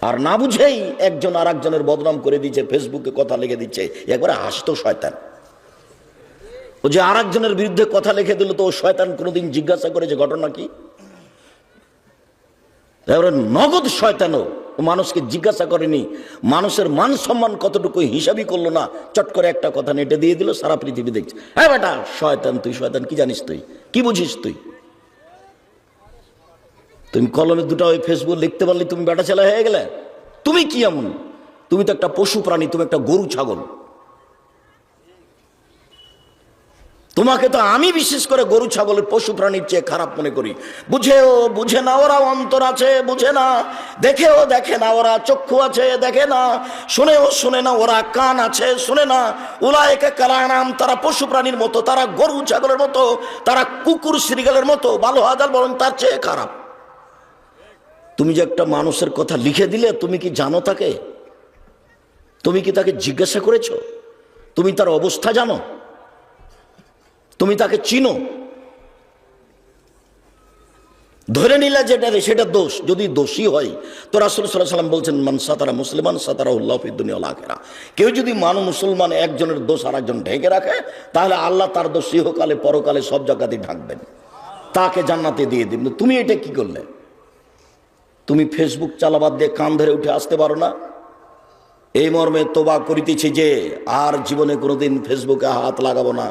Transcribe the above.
আর না বুঝেই একজন আর একজনের বদনাম করে দিচ্ছে, ফেসবুকে কথা লিখে দিচ্ছে, একবারে হাসতো শয়তান। ও যে আর একজনের বিরুদ্ধে কথা লিখে দিল, তো ও শয়তান কোনোদিন জিজ্ঞাসা করেছে ঘটনা কি? এবারে নগদ শয়তানও মানুষকে জিজ্ঞাসা করেনি, মানুষের মান সম্মান কতটুকু হিসাবই করলো না, চট করে একটা কথা নেটে দিয়ে দিল, সারা পৃথিবী দেখছে। হ্যাঁ বেটা শয়তান, তুই শয়তান, কি জানিস তুই, কি বুঝিস তুই? তুমি কলমে দুটো ওই ফেসবুক লিখতে পারলে তুমি বেটা ছেলে হয়ে গেলে? তুমি কি এমন? তুমি তো একটা পশু প্রাণী, তুমি একটা গরু ছাগল। তোমাকে তো আমি বিশেষ করে গরু ছাগলের পশু প্রাণীর চেয়ে খারাপ মনে করি। বুঝেও বুঝে না ওরা, অন্তর আছে বুঝে না, দেখেও দেখে না ওরা, চক্ষু আছে দেখে না, শুনেও শুনে না ওরা, কান আছে শুনে না। উলায়েকা কালানাম, তারা পশু প্রাণীর মতো, তারা গরু ছাগলের মতো, তারা কুকুর শ্রীগালের মতো, ভালো হাজার বরং তার চেয়ে খারাপ। তুমি যে একটা মানুষের কথা লিখে দিলে, তুমি কি জানো তাকে? তুমি কি তাকে জিজ্ঞাসা করেছো? তুমি তার অবস্থা জানো? তুমি তাকে চিনো? ধরে নিলে যেটা সেটা দোষ, যদি দোষী হয় তো রাসূল সাল্লাল্লাহু আলাইহি ওয়াসাল্লাম বলছেন, মান সাতারা মুসলিমান সাতারাহুল্লাহু ফিদ দুনিয়া ওয়াল আখিরাহ। কেউ যদি মুসলমান একজনের দোষ আর একজন ঢেকে রাখে, তাহলে আল্লাহ তার দোষ ইহকালে পরকালে সব জায়গাতেই ঢাকবেন, তাকে জান্নাতে দিয়ে দিবেন। তুমি এটা কি করলে? তুমি ফেসবুক চালাবাদ দিয়ে কান ধরে উঠে আসতে পারো না? এই মর্মে তোবা করিতেছি যে আর জীবনে কোনোদিন ফেসবুকে হাত লাগাবো না।